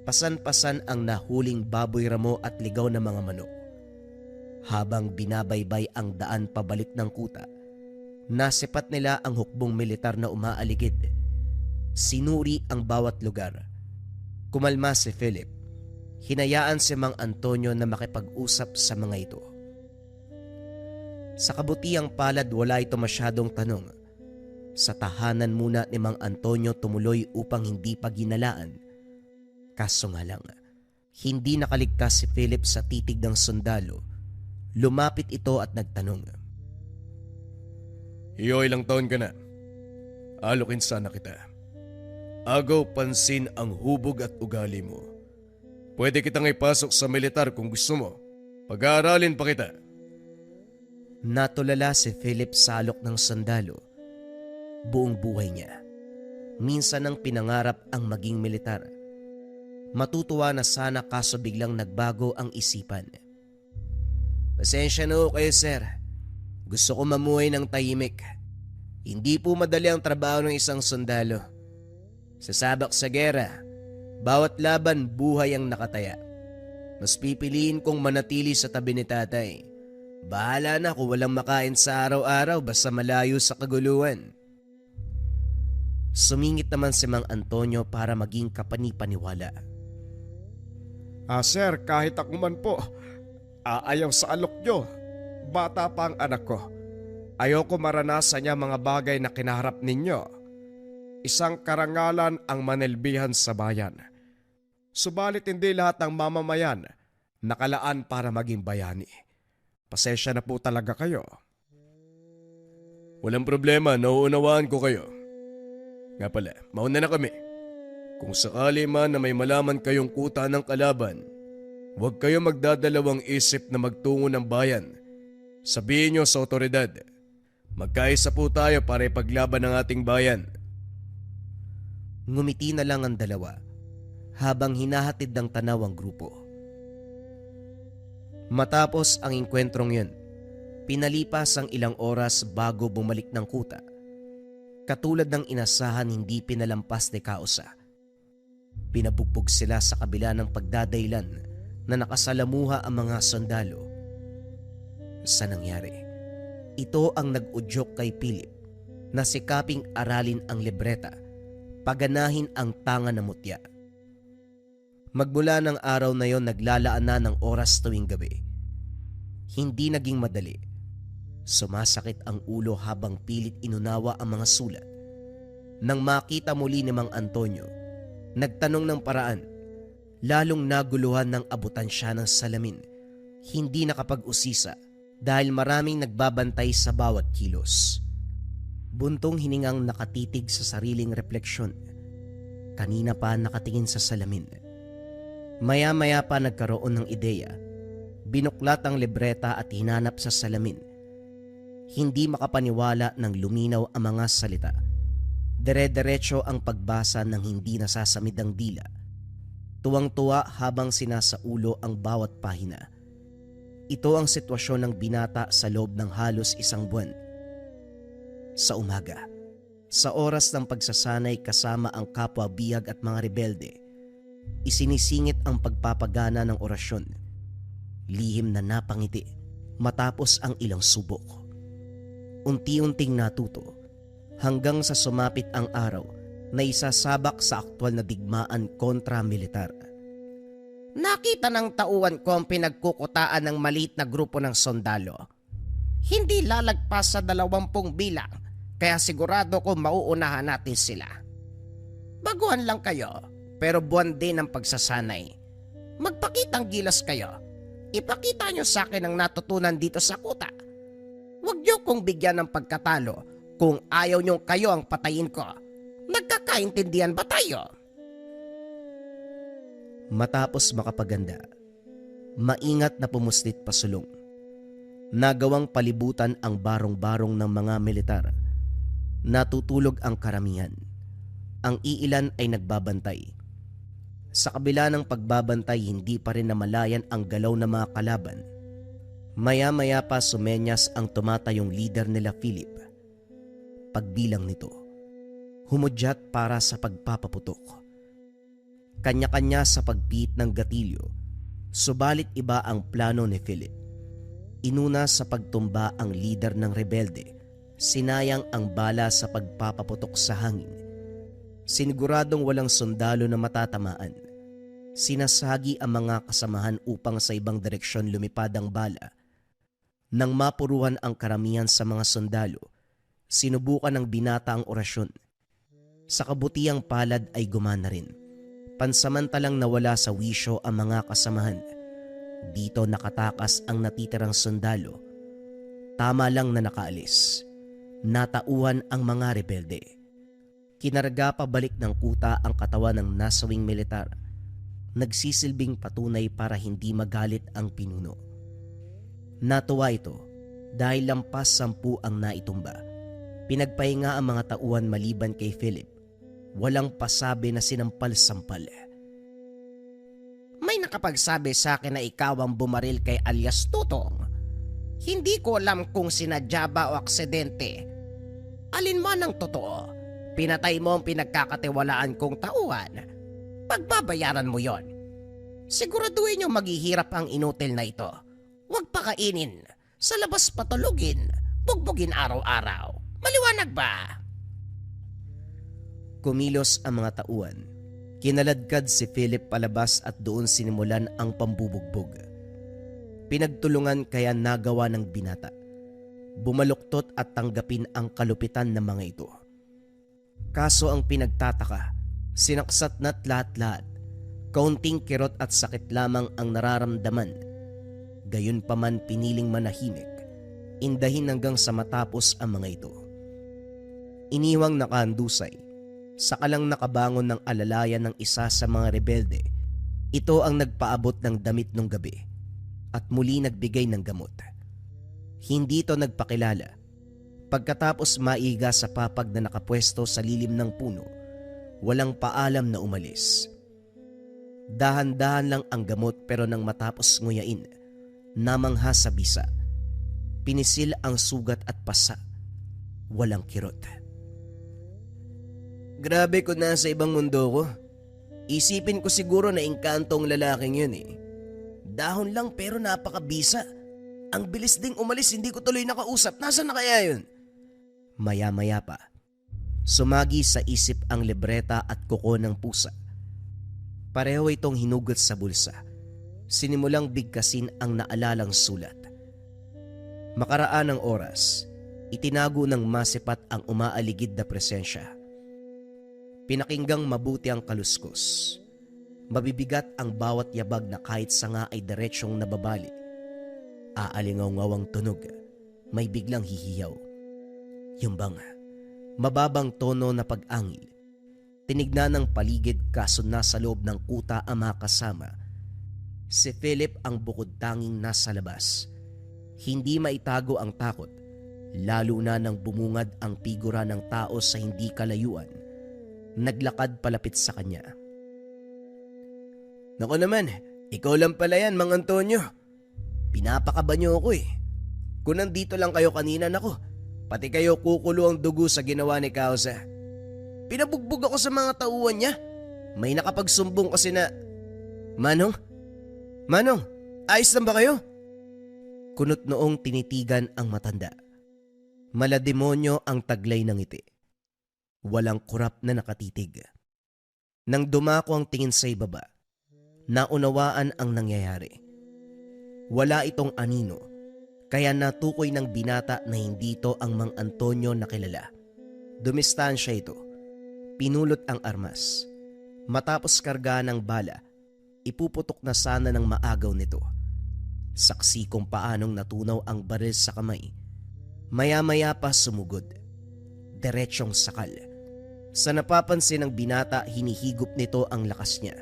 Pasan-pasan ang nahuling baboy ramo at ligaw na mga manok. Habang binabaybay ang daan pabalik ng kuta, nasipat nila ang hukbong militar na umaaligid. Sinuri ang bawat lugar. Kumalma si Philip. Hinayaan si Mang Antonio na makipag-usap sa mga ito. Sa kabutiang palad wala ito masyadong tanong. Sa tahanan muna ni Mang Antonio tumuloy upang hindi pa ginalaan. Kaso nga lang, hindi nakaligtas si Philip sa titig ng sundalo. Lumapit ito at nagtanong. Iyo, ilang taon ka na? Alokin sana kita. Agaw pansin ang hubog at ugali mo. Pwede kitang ipasok sa militar kung gusto mo. Pag-aaralin pa kita. Natulala si Philip sa alok ng sundalo. Buong buhay niya. Minsan ang pinangarap ang maging militar. Matutuwa na sana kaso biglang nagbago ang isipan. Pasensya na ho kayo, sir. Gusto ko mamuhay ng tahimik. Hindi po madali ang trabaho ng isang sundalo. Sa sabak sa gera, bawat laban buhay ang nakataya. Mas pipiliin kong manatili sa tabi ni tatay. Bahala na kung walang makain sa araw-araw basta malayo sa kaguluhan. Sumingit naman si Mang Antonio para maging kapanipaniwala. Sir, kahit ako man po, ayaw sa alok nyo. Bata pa ang anak ko. Ayoko maranasan niya mga bagay na kinaharap ninyo. Isang karangalan ang manilbihan sa bayan. Subalit hindi lahat ng mamamayan nakalaan para maging bayani. Pasensya na po talaga kayo. Walang problema, nauunawaan ko kayo. Nga pala, mauna na kami. Kung sakali man na may malaman kayong kuta ng kalaban, huwag kayo magdadalawang isip na magtungo ng bayan. Sabihin nyo sa otoridad, magkaisa po tayo para ipaglaban ng ating bayan. Ngumiti na lang ang dalawa habang hinahatid ng tanaw ang grupo. Matapos ang engkwentrong yun, pinalipas ang ilang oras bago bumalik ng kuta. Katulad ng inasahan, hindi pinalampas ni Kausa. Pinabugbog sila sa kabila ng pagdadailan na nakasalamuha ang mga sundalo. Sa nangyari, ito ang nag-udyok kay Philip na sikaping aralin ang libreta paganahin ang tanga na mutya. Magmula ng araw na yon naglalaan na ng oras tuwing gabi. Hindi naging madali. Sumasakit ang ulo habang pilit inunawa ang mga sulat. Nang makita muli ni Mang Antonio, nagtanong ng paraan, lalong naguluhan ng abutan siya ng salamin. Hindi nakapag-usisa dahil maraming nagbabantay sa bawat kilos. Buntong hiningang nakatitig sa sariling refleksyon. Kanina pa nakatingin sa salamin. Maya-maya pa nagkaroon ng ideya. Binuklat ang libreta at hinanap sa salamin. Hindi makapaniwala nang luminaw ang mga salita. Dire-diretso ang pagbasa ng hindi nasasamid ang dila. Tuwang-tuwa habang sinasaulo ang bawat pahina. Ito ang sitwasyon ng binata sa loob ng halos isang buwan. Sa umaga, sa oras ng pagsasanay kasama ang kapwa bihag at mga rebelde, isinisingit ang pagpapagana ng orasyon. Lihim na napangiti matapos ang ilang subok. Unti-unting natuto hanggang sa sumapit ang araw na isasabak sa aktwal na digmaan kontra militar. Nakita ng tauhan ko ang pinagkukutaan ng maliit na grupo ng sundalo. Hindi lalagpas sa 20 bilang, kaya sigurado ko mauunahan natin sila. Baguhan lang kayo, pero buwan din ang pagsasanay. Magpakitang gilas kayo. Ipakita nyo sa akin ang natutunan dito sa kuta. Huwag nyo kong bigyan ng pagkatalo kung ayaw nyo kayo ang patayin ko. Nagkakaintindihan ba tayo? Matapos makapaganda, maingat na pumuslit pasulong. Nagawang palibutan ang barong-barong ng mga militar. Natutulog ang karamihan. Ang iilan ay nagbabantay. Sa kabila ng pagbabantay, hindi pa rin namalayan ang galaw ng mga kalaban. Maya-maya pa sumenyas ang tumatayong leader nila Philip. Pagbilang nito, humudyat para sa pagpapaputok. Kanya-kanya sa pagpiit ng gatilyo, subalit iba ang plano ni Philip. Inuna sa pagtumba ang lider ng rebelde, sinayang ang bala sa pagpapaputok sa hangin. Siniguradong walang sundalo na matatamaan. Sinasagi ang mga kasamahan upang sa ibang direksyon lumipad ang bala. Nang mapuruhan ang karamihan sa mga sundalo, sinubukan ng binata ang orasyon. Sa kabutiang palad ay gumana rin. Pansamantalang nawala sa wisyo ang mga kasamahan. Dito nakatakas ang natitirang sundalo. Tama lang na nakaalis. Natauhan ang mga rebelde. Kinarga pabalik ng kuta ang katawan ng nasawing militar. Nagsisilbing patunay para hindi magalit ang pinuno. Natuwa ito dahil lampas 10 ang naitumba. Pinagpahinga ang mga tauhan maliban kay Philip. Walang pasabi na sinampal-sampal. May nakapagsabi sa akin na ikaw ang bumaril kay alias Tutong. Hindi ko alam kung sinadya ba o aksidente. Alin man ang totoo, pinatay mo ang pinagkakatiwalaan kong tauhan. Pagbabayaran mo yon. Siguraduhin nyo maghihirap ang inutil na ito. Huwag pakainin, sa labas patulugin, bugbugin araw-araw. Maliwanag ba? Kumilos ang mga tauhan. Kinaladkad si Philip palabas at doon sinimulan ang pambubugbog. Pinagtulungan kaya nagawa ng binata. Bumaluktot at tanggapin ang kalupitan ng mga ito. Kaso ang pinagtataka, sinaksat na't lahat-lahat. Kaunting kirot at sakit lamang ang nararamdaman. Gayunpaman piniling manahimik, indahin hanggang sa matapos ang mga ito. Iniwang nakahandusay. Sakalang nakabangon ng alalayan ng isa sa mga rebelde. Ito ang nagpaabot ng damit nung gabi at muli nagbigay ng gamot. Hindi ito nagpakilala. Pagkatapos maiga sa papag na nakapwesto sa lilim ng puno, walang paalam na umalis. Dahan-dahan lang ang gamot pero nang matapos nguyain, namangha sa bisa. Pinisil ang sugat at pasa. Walang kirot. Grabe ko nasa ibang mundo ko. Isipin ko siguro na engkantong lalaking yun eh. Dahon lang pero napakabisa. Ang bilis ding umalis, hindi ko tuloy nakausap. Nasaan na kaya yun? Maya-maya pa, Sumagi sa isip ang libreta at kuko ng pusa. Pareho itong hinugot sa bulsa. Sinimulang bigkasin ang naalalang sulat. Makaraan ng oras, itinago ng masipat ang umaaligid na presensya. Pinakinggang mabuti ang kaluskos. Mabibigat ang bawat yabag na kahit sanga ay diretsyong nababali. Aalingaw-ngaw ang tunog, may biglang hihiyaw. Yung bang mababang tono na pag-angil. Tinignan ng paligid kaso nasa loob ng kuta ang mga kasama. Si Philip ang bukod tanging nasa labas. Hindi maitago ang takot, lalo na nang bumungad ang figura ng tao sa hindi kalayuan. Naglakad palapit sa kanya. Naku naman, ikaw lang pala yan, Mang Antonio. Pinapakaba niyo ako eh. Kung nandito lang kayo kanina, nako, pati kayo kukulo ang dugo sa ginawa ni Causa. Pinabugbog ako sa mga tauhan niya. May nakapagsumbong kasi na, Manong, ayos lang ba kayo? Kunot noong tinitigan ang matanda. Malademonyo ang taglay ng ngiti. Walang kurap na nakatitig. Nang dumako ang tingin sa ibaba, naunawaan ang nangyayari. Wala itong anino, kaya natukoy ng binata na hindi ito ang Mang Antonio na kilala. Dumistansya ito. Pinulot ang armas. Matapos karga ng bala, ipuputok na sana ng maagaw nito. Saksi kung paanong natunaw ang baril sa kamay. Maya-maya pa sumugod. Diretsyong sakal. Sa napapansin ng binata, hinihigop nito ang lakas niya.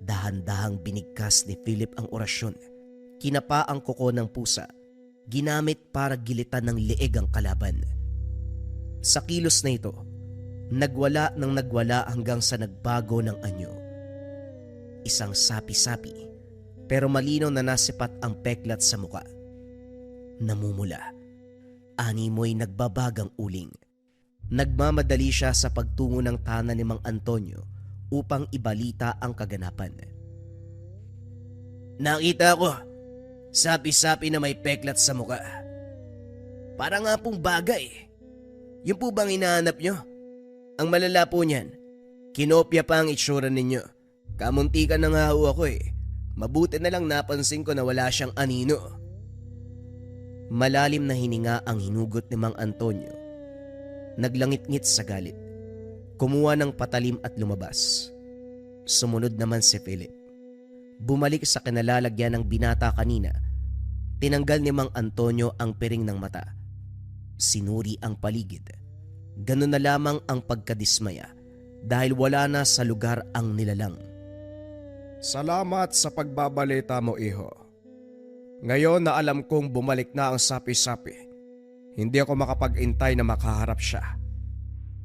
Dahan-dahang binigkas ni Philip ang orasyon. Kinapa ang kuko ng pusa. Ginamit para gilitan ng leeg ang kalaban. Sa kilos na ito, nagwala hanggang sa nagbago ng anyo. Isang sapi-sapi, pero malinaw na nasipat ang peklat sa muka. Namumula. Animoy nagbabagang uling. Nagmamadali siya sa pagtungo ng tahanan ni Mang Antonio upang ibalita ang kaganapan. Nakita ko, sapi-sapi na may peklat sa muka. Para nga pong bagay. Yung po bang hinahanap nyo? Ang malala po niyan, kinopya pa ang itsura ninyo. Kamuntikan na nga ho ako eh. Mabuti na lang napansin ko na wala siyang anino. Malalim na hininga ang hinugot ni Mang Antonio. Naglangit-ngit sa galit. Kumuha ng patalim at lumabas. Sumunod naman si Philip. Bumalik sa kinalalagyan ng binata kanina. Tinanggal ni Mang Antonio ang piring ng mata. Sinuri ang paligid. Ganun na lamang ang pagkadismaya dahil wala na sa lugar ang nilalang. Salamat sa pagbabalita mo, iho. Ngayon na alam kong bumalik na ang sapi-sapi, hindi ako makapag-intay na makaharap siya.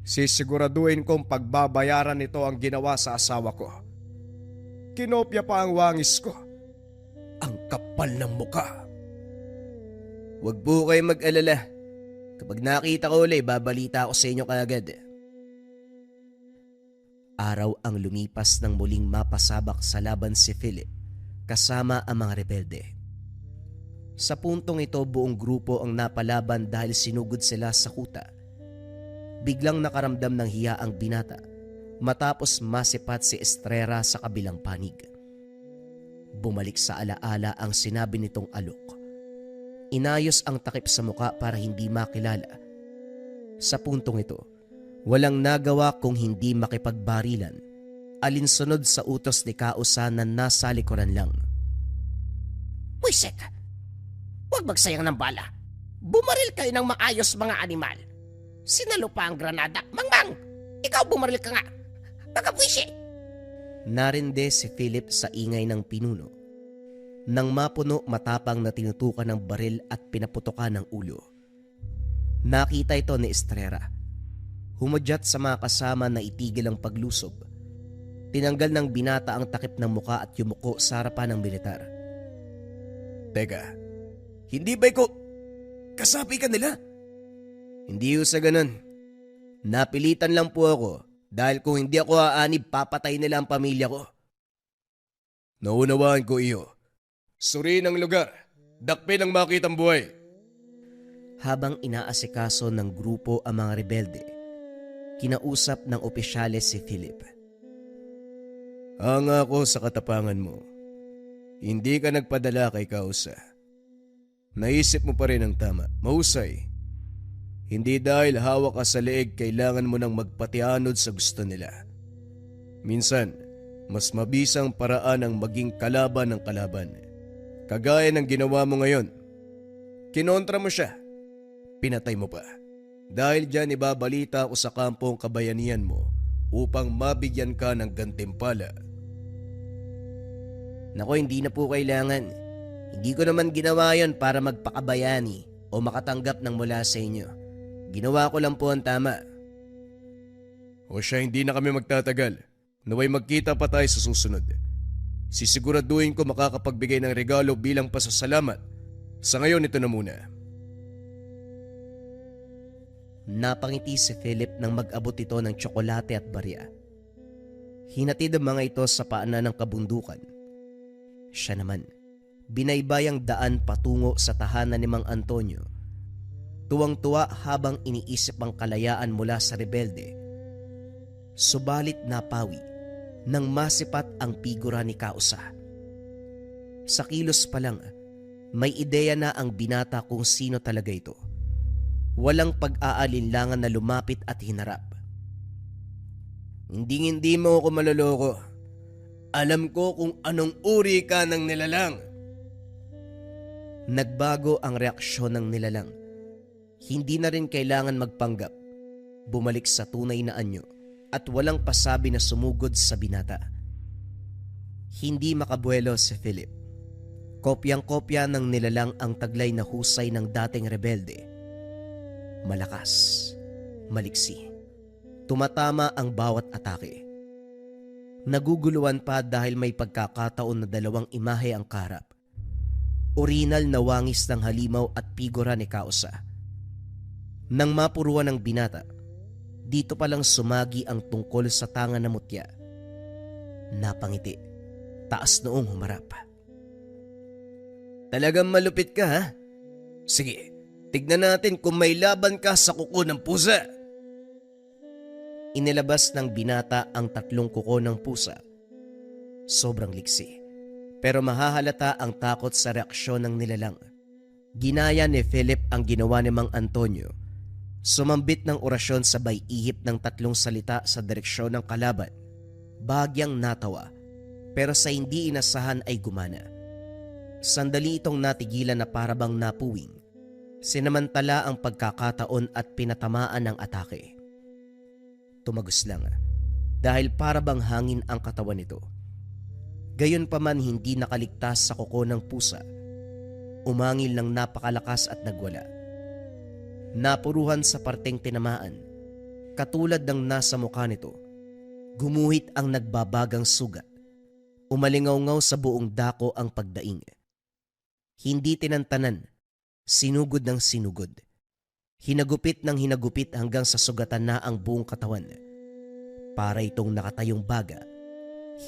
Sisiguraduhin kong pagbabayaran nito ang ginawa sa asawa ko. Kinopya pa ang wangis ko. Ang kapal ng muka. Huwag po kayo mag-alala. Kapag nakita ko ulit, babalita ako sa inyo kaagad. Araw ang lumipas nang muling mapasabak sa laban si Philip kasama ang mga rebelde. Sa puntong ito, buong grupo ang napalaban dahil sinugod sila sa kuta. Biglang nakaramdam ng hiya ang binata matapos masipat si Estrella sa kabilang panig. Bumalik sa alaala ang sinabi nitong alok. Inayos ang takip sa muka para hindi makilala. Sa puntong ito, walang nagawa kung hindi makipagbarilan, alinsunod sa utos ni Causa na nasa likuran lang. Wiset! Huwag magsayang ng bala. Bumaril kayo ng maayos mga animal. Sinalo pa ang granada. Mangmang! Ikaw bumaril ka nga. Baka pwisi! Narinde si Philip sa ingay ng pinuno. Nang mapuno, matapang na tinutukan ng baril at pinaputokan ng ulo. Nakita ito ni Estrella. Humudyat sa mga kasama na itigil ang paglusob. Tinanggal ng binata ang takip ng muka at yumuko sa harapan ng militar. Teka, hindi ba ikaw kasapi ka nila? Hindi ho sa ganun. Napilitan lang po ako dahil kung hindi ako aanib, papatay nila ang pamilya ko. Naunawaan ko iyo. Suriin ang lugar. Dakpin ang makitang buhay. Habang inaasikaso ng grupo ang mga rebelde, Kinausap ng opisyales si Philip. Hanga ko sa katapangan mo. Hindi ka nagpadala kay Kausa. Naisip mo pa rin ang tama. Mahusay. Hindi dahil hawak ka sa leeg kailangan mo nang magpatianod sa gusto nila. Minsan, mas mabisang paraan ang maging kalaban ng kalaban. Kagaya ng ginawa mo ngayon. Kinontra mo siya. Pinatay mo pa. Dahil dyan ibabalita ko sa kampo ang kabayanihan mo upang mabigyan ka ng gantimpala. Nako, hindi na po kailangan. Hindi ko naman ginawa yon para magpakabayani o makatanggap ng mula sa inyo. Ginawa ko lang po ang tama. O siya, hindi na kami magtatagal. Naway magkita pa tayo sa susunod. Sisiguraduhin ko makakapagbigay ng regalo bilang pasasalamat. Sa ngayon ito na muna. Napangiti si Philip nang mag-abot ito ng tsokolate at barya. Hinatid ang mga ito sa paanan ng kabundukan. Siya naman, binaybayang daan patungo sa tahanan ni Mang Antonio. Tuwang-tuwa habang iniisip ang kalayaan mula sa rebelde. Subalit napawi nang masipat ang figura ni Kausa. Sa kilos pa lang, may ideya na ang binata kung sino talaga ito. Walang pag-aalinlangan na lumapit at hinarap. Hindi mo ako maloloko. Alam ko kung anong uri ka ng nilalang. Nagbago ang reaksyon ng nilalang. Hindi na rin kailangan magpanggap. Bumalik sa tunay na anyo at walang pasabi na sumugod sa binata. Hindi makabuelo si Philip. Kopyang-kopya ng nilalang ang taglay na husay ng dating rebelde. Malakas, maliksi. Tumatama ang bawat atake. Naguguluhan pa dahil may pagkakataon na dalawang imahe ang karap. Orinal na wangis ng halimaw at figura ni Kausa. Nang mapuruan ng binata, dito palang sumagi ang tungkol sa tanga na mutya. Napangiti, taas noong humarap. Talagang malupit ka, ha? Sige, tignan natin kung may laban ka sa kuko ng pusa. Inilabas ng binata ang 3 kuko ng pusa. Sobrang liksi, pero mahahalata ang takot sa reaksyon ng nilalang. Ginaya ni Philip ang ginawa ni Mang Antonio. Sumambit ng orasyon sabay ihip ng 3 salita sa direksyon ng kalaban. Bahagyang natawa, pero sa hindi inasahan ay gumana. Sandali itong natigilan na parabang napuwing. Sinamantala ang pagkakataon at pinatamaan ng atake. Tumagos lang dahil parabang hangin ang katawan nito. Gayon pa man hindi nakaligtas sa kuko ng pusa. Umangil ng napakalakas at nagwala. Napuruhan sa parteng tinamaan. Katulad ng nasa mukha nito, gumuhit ang nagbabagang sugat. Umalingaw-ngaw sa buong dako ang pagdaing. Hindi tinantanan, sinugod ng sinugod. Hinagupit ng hinagupit hanggang sa sugatan na ang buong katawan. Para itong nakatayong baga,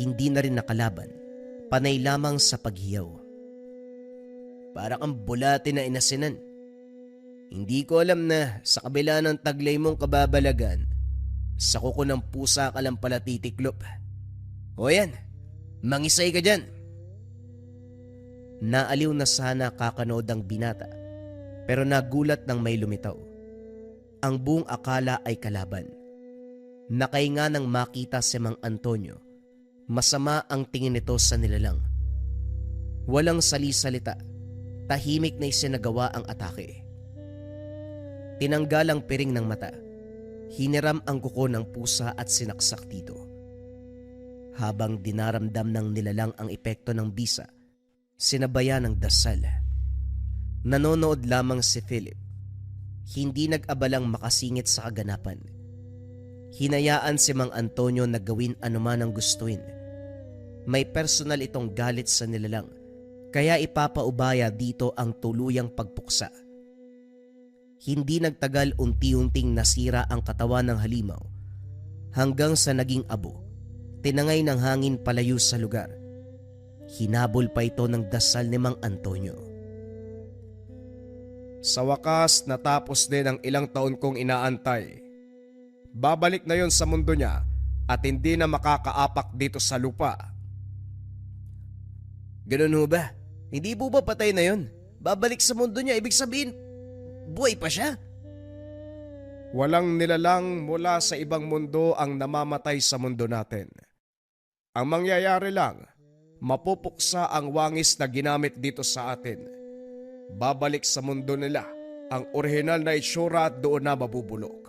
hindi na rin nakalaban, panay lamang sa paghiyaw. Para kang bulate na inasinan. Hindi ko alam na sa kabila ng taglay mong kababalagan, sa kuko ng pusa ka lang pala titiklop. O yan, mangisay ka dyan. Naaliw na sana kakanood ang binata, pero nagulat nang may lumitaw. Ang buong akala ay kalaban. Nakainga nang makita si Mang Antonio. Masama ang tingin nito sa nilalang. Walang sali-salita, tahimik na isinagawa ang atake. Tinanggal ang piring ng mata. Hiniram ang kuko ng pusa at sinaksak dito. Habang dinaramdam ng nilalang ang epekto ng bisa, sinabayan ng dasal. Nanonood lamang si Philip. Hindi nag-abalang makasingit sa kaganapan. Hinayaan si Mang Antonio na gawin anuman ang gustuin. May personal itong galit sa nilalang, kaya ipapaubaya dito ang tuluyang pagpuksa. Hindi nagtagal unti-unting nasira ang katawan ng halimaw hanggang sa naging abo. Tinangay ng hangin palayo sa lugar. Hinabol pa ito ng dasal ni Mang Antonio. Sa wakas, natapos din ang ilang taon kong inaantay. babalik na yon sa mundo niya at hindi na makakaapak dito sa lupa. Ganun ho ba? Hindi po ba patay na yon? Babalik sa mundo niya, ibig sabihin, buhay pa siya? Walang nilalang mula sa ibang mundo ang namamatay sa mundo natin. Ang mangyayari lang, mapupuksa ang wangis na ginamit dito sa atin. Babalik sa mundo nila ang orihinal na itsura at doon na mabubulok.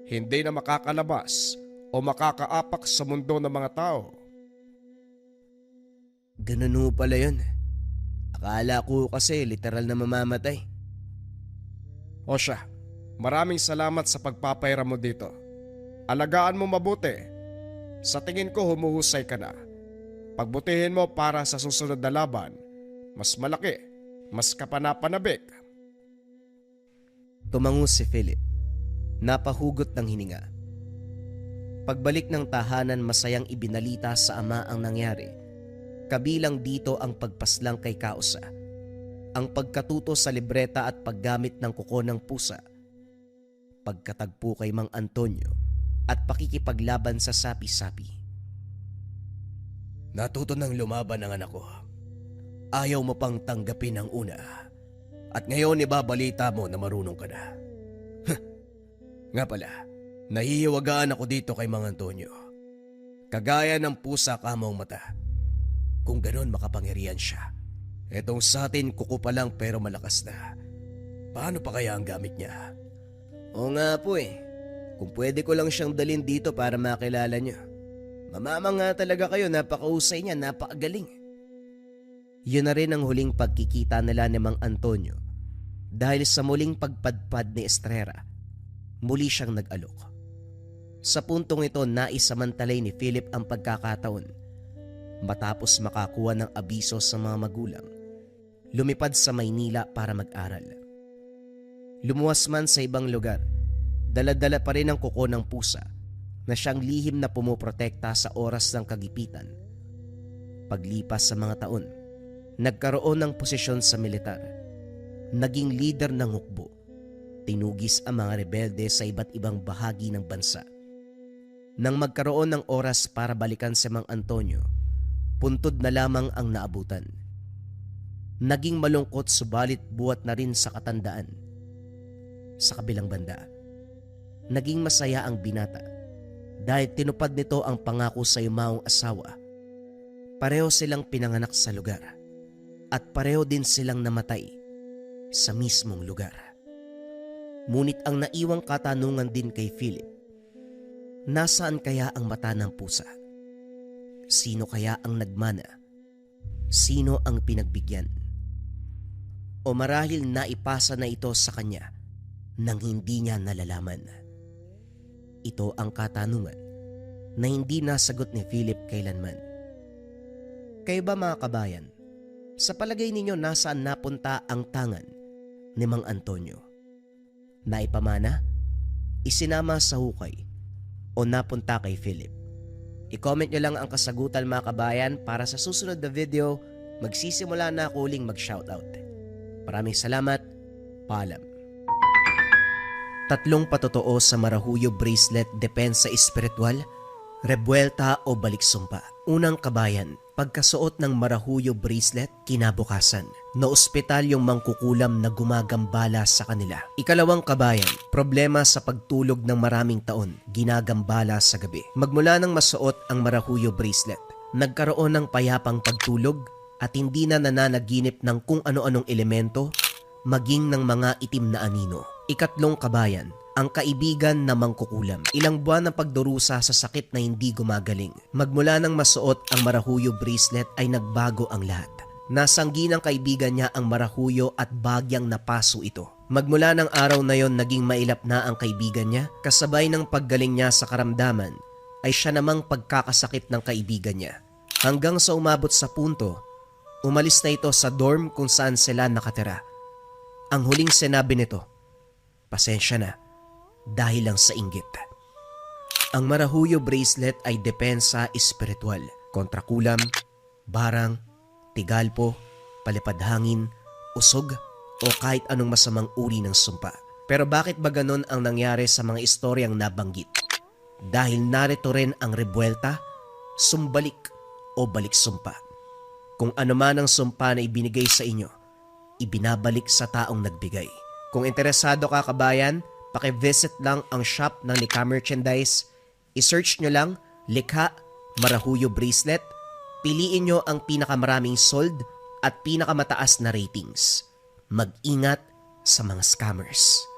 Hindi na makakalabas o makakaapak sa mundo ng mga tao. Ganun ho pala yun. Akala ko kasi literal na mamamatay. O siya, maraming salamat sa pagpapairam mo dito. Alagaan mo mabuti. Sa tingin ko humuhusay ka na. Pagbutihin mo para sa susunod na laban, mas malaki, mas kapanapanabik. Tumango si Philip. Napahugot ng hininga. Pagbalik ng tahanan, masayang ibinalita sa ama ang nangyari. Kabilang dito ang pagpaslang kay Kausa, ang pagkatuto sa libreta at paggamit ng kuko ng pusa, pagkatagpo kay Mang Antonio at pakikipaglaban sa sapi-sapi. Natuto ng lumaban ang anak ko. Ayaw mo pang tanggapin ang una. At ngayon ibabalita mo na marunong ka na. Nga pala, nahihiwagaan ako dito kay Mang Antonio. Kagaya ng pusa kamong mata. Kung ganon makapangyarihan siya. Etong sa atin kuko pa lang pero malakas na. Paano pa kaya ang gamit niya? Oo nga po eh. Kung pwede ko lang siyang dalhin dito para makilala niyo. Mamamanga talaga kayo, napakahusay niya, napakagaling. Yun na rin ang huling pagkikita nila ni Mang Antonio dahil sa muling pagpadpad ni Estrera, muli siyang nag-alok. Sa puntong ito, naisamantalay ni Philip ang pagkakataon. Matapos makakuha ng abiso sa mga magulang, lumipad sa Maynila para mag-aral. Lumuwas man sa ibang lugar, dala-dala pa rin ang kuko ng pusa na siyang lihim na pumoprotekta sa oras ng kagipitan. Paglipas sa mga taon, nagkaroon ng posisyon sa militar. Naging leader ng hukbo. Tinugis ang mga rebelde sa iba't ibang bahagi ng bansa. Nang magkaroon ng oras para balikan si Mang Antonio, puntod na lamang ang naabutan. Naging malungkot subalit buhat na rin sa katandaan. Sa kabilang banda, naging masaya ang binata dahil tinupad nito ang pangako sa yumaong asawa. Pareho silang pinanganak sa lugar at pareho din silang namatay sa mismong lugar. Ngunit ang naiwang katanungan din kay Philip, nasaan kaya ang mata ng pusa? Sino kaya ang nagmana? Sino ang pinagbigyan? O marahil naipasa na ito sa kanya nang hindi niya nalalaman? Ito ang katanungan na hindi nasagot ni Philip kailanman. Kayo ba mga kabayan, sa palagay ninyo nasaan napunta ang tangan ni Mang Antonio? Naipamana, isinama sa hukay, o napunta kay Philip? I-comment nyo lang ang kasagutan mga kabayan. Para sa susunod na video, magsisimula na ako uling mag-shoutout. Maraming salamat. Paalam. 3 patotoo sa Marahuyo Bracelet Depensa Espiritual, Rebuelta o Baliksumpa. Unang kabayan, pagkasuot ng Marahuyo Bracelet, kinabukasan, naospital yung mangkukulam na gumagambala sa kanila. Ikalawang kabayan, problema sa pagtulog ng maraming taon, ginagambala sa gabi. Magmula nang masuot ang Marahuyo Bracelet, nagkaroon ng payapang pagtulog at hindi na nananaginip ng kung ano-anong elemento, maging ng mga itim na anino. Ikatlong kabayan, ang kaibigan na mangkukulam. Ilang buwan ng pagdurusa sa sakit na hindi gumagaling. Magmula nang masuot ang Marahuyo Bracelet ay nagbago ang lahat. Nasanggi ng kaibigan niya ang Marahuyo at bagyang napaso ito. Magmula ng araw na yon, naging mailap na ang kaibigan niya. Kasabay ng paggaling niya sa karamdaman ay siya namang pagkakasakit ng kaibigan niya. Hanggang sa umabot sa punto, umalis na ito sa dorm kung saan sila nakatira. Ang huling sinabi nito, pasensya na dahil lang sa inggit. Ang Marahuyo Bracelet ay depensa espiritual kontra kulam, barang, tigalpo, palipad hangin, usog o kahit anong masamang uri ng sumpa. Pero bakit ba ganun ang nangyari sa mga istoryang nabanggit? Dahil narito rin ang rebuelta, sumbalik o balik sumpa. Kung ano man ang sumpa na ibinigay sa inyo, ibinabalik sa taong nagbigay. Kung interesado ka kabayan, paki-visit lang ang shop ng Likha Merchandise. I-search nyo lang Likha Marahuyo Bracelet. Piliin nyo ang pinakamaraming sold at pinakamataas na ratings. Mag-ingat sa mga scammers.